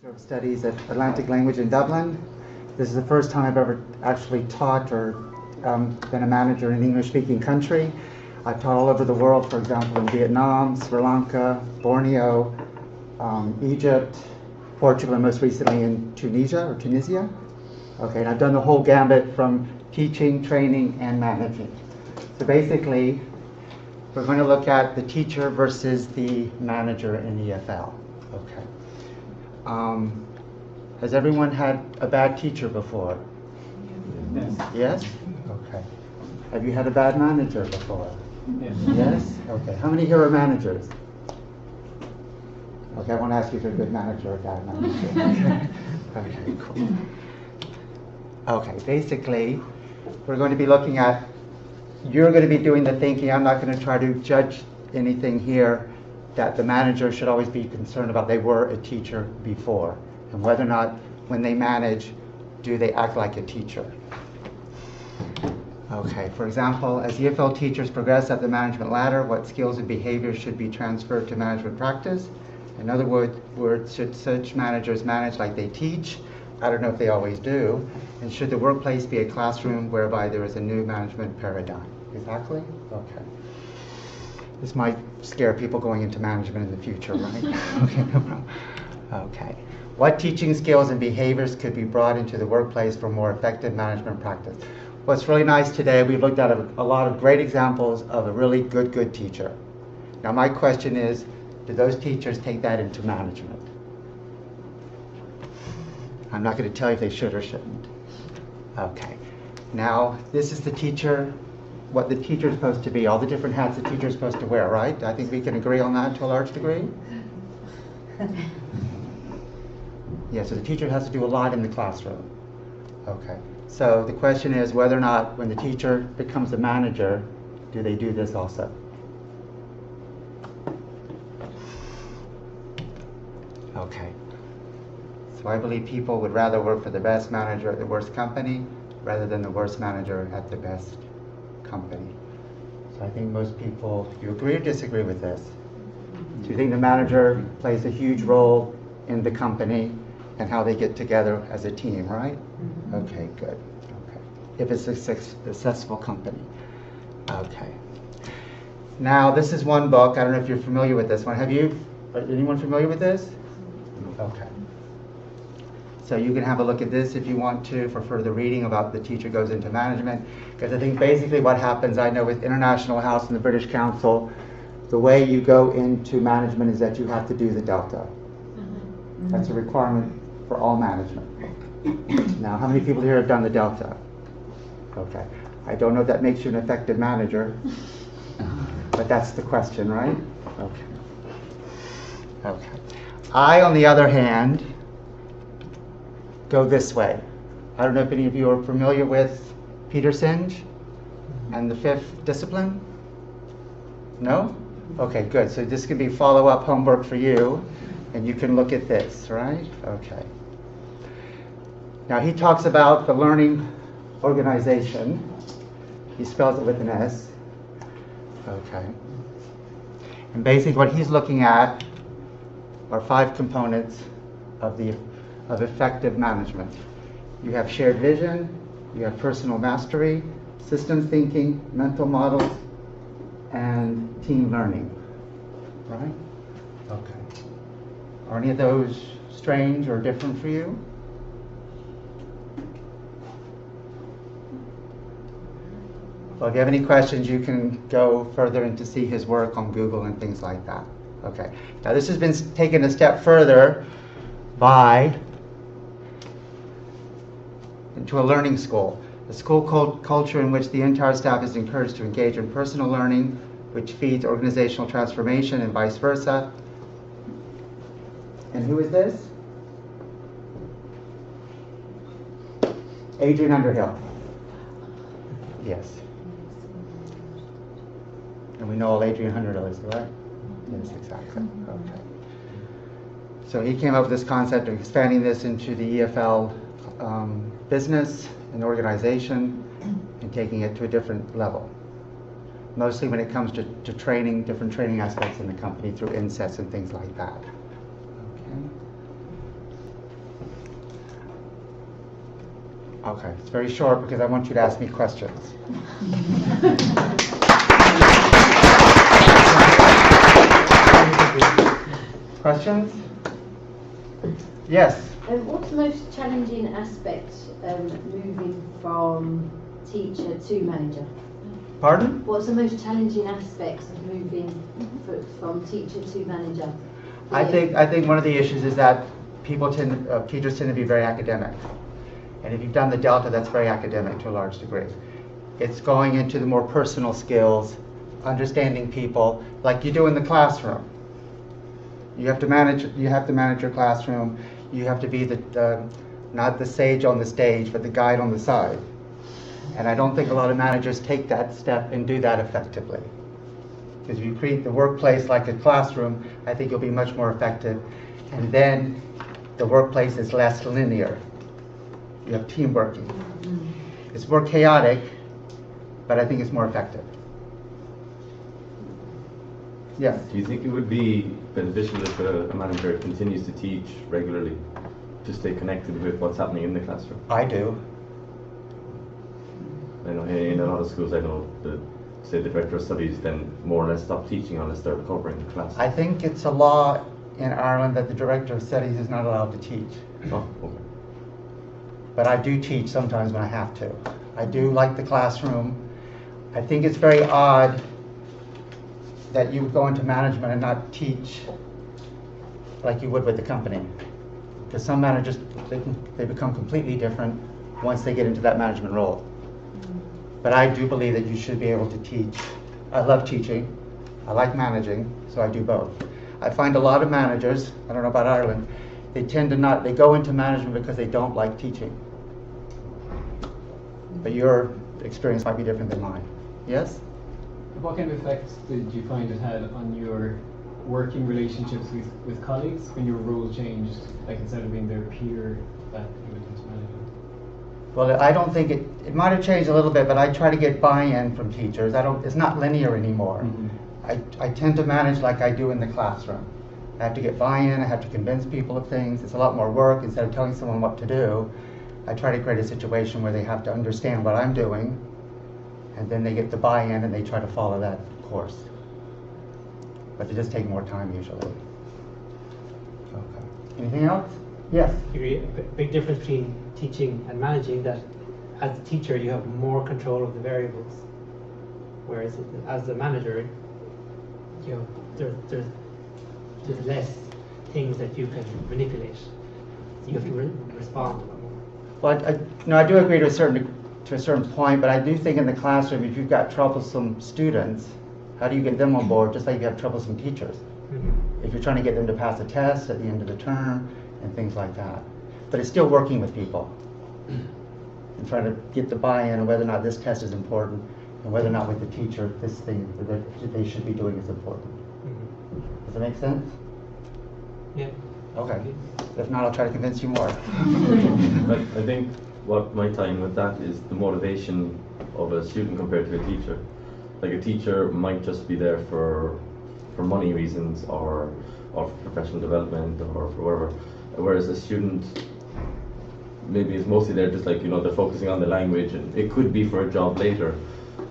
of Studies at Atlantic Language in Dublin. This is the first time I've ever actually taught or been a manager in an English-speaking country. I've taught all over the world, for example, in Vietnam, Sri Lanka, Borneo, Egypt, Portugal, and most recently in Tunisia. Okay, and I've done the whole gambit from teaching, training, and managing. So basically, we're going to look at the teacher versus the manager in EFL. Okay. Has everyone had a bad teacher before? Yes. Yes? Okay. Have you had a bad manager before? Yes. Yes? Okay. How many here are managers? Okay, I want to ask you if you're a good manager or a bad manager. Okay, cool. Okay, basically, we're going to be looking at, you're going to be doing the thinking. I'm not going to try to judge anything here that the manager should always be concerned about. They were a teacher before, and whether or not, when they manage, do they act like a teacher? Okay, for example, as EFL teachers progress up the management ladder, what skills and behaviors should be transferred to management practice? In other words, should such managers manage like they teach? I don't know if they always do. And should the workplace be a classroom whereby there is a new management paradigm? Exactly? Okay. This might scare people going into management in the future, right? Okay, no problem. Okay. What teaching skills and behaviors could be brought into the workplace for more effective management practice? What's really nice today, we've looked at a lot of great examples of a really good teacher. Now my question is, do those teachers take that into management? I'm not going to tell you if they should or shouldn't. Okay. Now, this is the teacher, what the teacher is supposed to be, all the different hats the teacher is supposed to wear, right? I think we can agree on that to a large degree. Yeah, so the teacher has to do a lot in the classroom. Okay. So the question is whether or not when the teacher becomes a manager, do they do this also? Okay. So I believe people would rather work for the best manager at the worst company rather than the worst manager at the best company. So I think most people, do you agree or disagree with this? Do you think the manager plays a huge role in the company and how they get together as a team, right? Okay, good. Okay. If it's a successful company. Okay. Now, this is one book. I don't know if you're familiar with this one. Anyone familiar with this? Okay. So you can have a look at this if you want to for further reading about the teacher goes into management. Because I think basically what happens, I know with International House and the British Council, the way you go into management is that you have to do the Delta. That's a requirement for all management. Now, how many people here have done the Delta? Okay. I don't know if that makes you an effective manager, but that's the question, right? Okay. Okay. I, on the other hand, go this way. I don't know if any of you are familiar with Peter Senge and the fifth discipline? No? Okay, good. So this could be follow-up homework for you, and you can look at this, right? Okay. Now he talks about the learning organization. He spells it with an S. Okay. And basically what he's looking at are 5 components of effective management. You have shared vision, you have personal mastery, systems thinking, mental models, and team learning. Right? Okay. Are any of those strange or different for you? Well, if you have any questions, you can go further and to see his work on Google and things like that. Okay. Now this has been taken a step further into a learning school. A school culture in which the entire staff is encouraged to engage in personal learning, which feeds organizational transformation and vice versa. And who is this? Adrian Underhill. Yes. And we know all Adrian Underhill is, right? Yes, exactly. Okay. So he came up with this concept of expanding this into the EFL business and organization and taking it to a different level. Mostly when it comes to training, different training aspects in the company through insets and things like that. Okay. Okay, it's very short because I want you to ask me questions. Questions? Yes. What's the most challenging aspect moving from teacher to manager? Pardon? What's the most challenging aspects of moving from teacher to manager? I think one of the issues is that teachers tend to be very academic. And if you've done the Delta, that's very academic to a large degree. It's going into the more personal skills, understanding people, like you do in the classroom. You have to manage your classroom. You have to be not the sage on the stage, but the guide on the side. And I don't think a lot of managers take that step and do that effectively. Because if you treat the workplace like a classroom, I think you'll be much more effective. And then the workplace is less linear. You have team working. It's more chaotic, but I think it's more effective. Yes? Do you think it would be beneficial if a manager continues to teach regularly to stay connected with what's happening in the classroom? I do. I know in a lot of schools, I know that, say, the director of studies then more or less stop teaching unless they're covering the class. I think it's a law in Ireland that the director of studies is not allowed to teach. Oh, okay. But I do teach sometimes when I have to. I do like the classroom. I think it's very odd that you would go into management and not teach like you would with the company. Because some managers, they become completely different once they get into that management role. But I do believe that you should be able to teach. I love teaching. I like managing, so I do both. I find a lot of managers, I don't know about Ireland, they go into management because they don't like teaching. But your experience might be different than mine. Yes? What kind of effects did you find it had on your working relationships with colleagues when your role changed, like instead of being their peer, that you went into management? Well, I don't think it might have changed a little bit, but I try to get buy-in from teachers. It's not linear anymore. Mm-hmm. I tend to manage like I do in the classroom. I have to get buy-in, I have to convince people of things. It's a lot more work. Instead of telling someone what to do, I try to create a situation where they have to understand what I'm doing, and then they get the buy-in and they try to follow that course. But it does take more time usually. Okay. Anything else? Yes? A big difference between teaching and managing, that as a teacher you have more control of the variables, whereas as a manager, you know, there's less things that you can manipulate. So you have to respond a lot more. Well, I do agree to a certain point, but I do think in the classroom, if you've got troublesome students, how do you get them on board? Just like you have troublesome teachers. Mm-hmm. If you're trying to get them to pass a test at the end of the term and things like that. But it's still working with people and trying to get the buy-in on whether or not this test is important and whether or not with the teacher this thing that they should be doing is important. Mm-hmm. Does that make sense? Yeah. Okay. If not, I'll try to convince you more. I think what might tie in with that is the motivation of a student compared to a teacher. Like a teacher might just be there for money reasons or for professional development or for whatever, whereas a student maybe is mostly there just like, you know, they're focusing on the language, and it could be for a job later,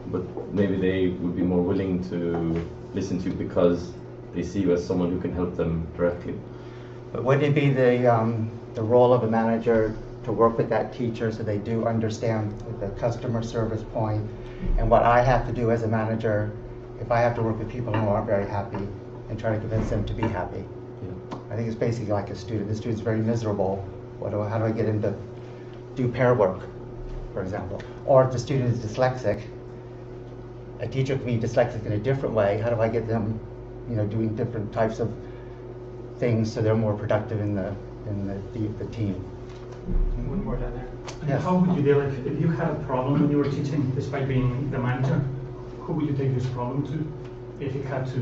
but maybe they would be more willing to listen to you because they see you as someone who can help them directly. But wouldn't it be the role of a manager to work with that teacher so they do understand the customer service point and what I have to do as a manager if I have to work with people who aren't very happy and try to convince them to be happy? Yeah. I think it's basically like a student. The student's very miserable. How do I get him to do pair work, for example? Or if the student is dyslexic, a teacher can be dyslexic in a different way. How do I get them, doing different types of things so they're more productive in the team? One more down there. Yes. How would you deal if you had a problem when you were teaching, despite being the manager? Who would you take this problem to? If it had to,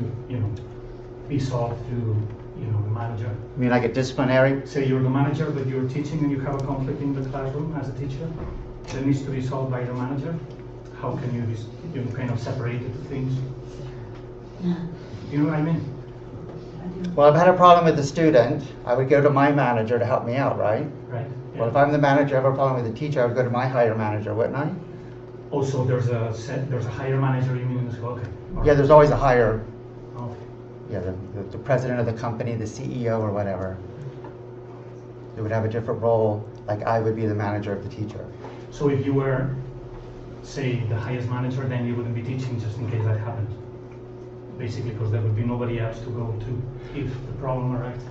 be solved through, the manager. You mean like a disciplinary? Say you're the manager, but you're teaching and you have a conflict in the classroom as a teacher that needs to be solved by the manager. How can you kind of separate the things? You know what I mean? Well, if I had a problem with the student, I would go to my manager to help me out, right? Right. Well, if I'm the manager, I have a problem with the teacher, I would go to my higher manager, wouldn't I? Also, there's a higher manager you mean as well? Okay. All Yeah, right. there's always a higher, Okay. yeah, the president of the company, the CEO or whatever. They would have a different role, like I would be the manager of the teacher. So if you were, say, the highest manager, then you wouldn't be teaching just in case that happened. Basically, because there would be nobody else to go to if the problem arises.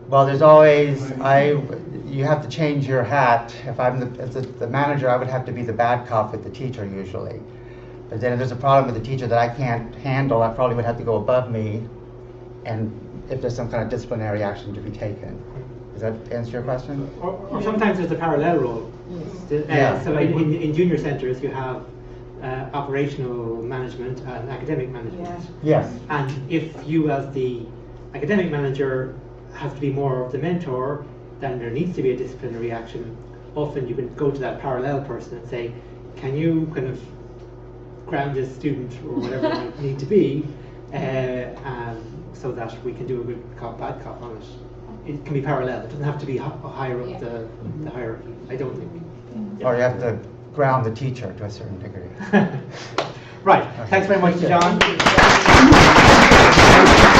Well, there's always, you have to change your hat. If I'm as the manager, I would have to be the bad cop with the teacher usually. But then if there's a problem with the teacher that I can't handle, I probably would have to go above me, and if there's some kind of disciplinary action to be taken. Does that answer your question? Or sometimes there's a parallel role. Yeah. So in junior centres you have operational management and academic management. Yes. And if you as the academic manager have to be more of the mentor, then there needs to be a disciplinary action. Often you can go to that parallel person and say, can you kind of ground this student or whatever it might need to be, so that we can do a good cop, bad cop on it. It can be parallel. It doesn't have to be higher up the hierarchy, I don't think. Or you have to ground the teacher to a certain degree. Right. Okay. Thanks very much, Thank you. John.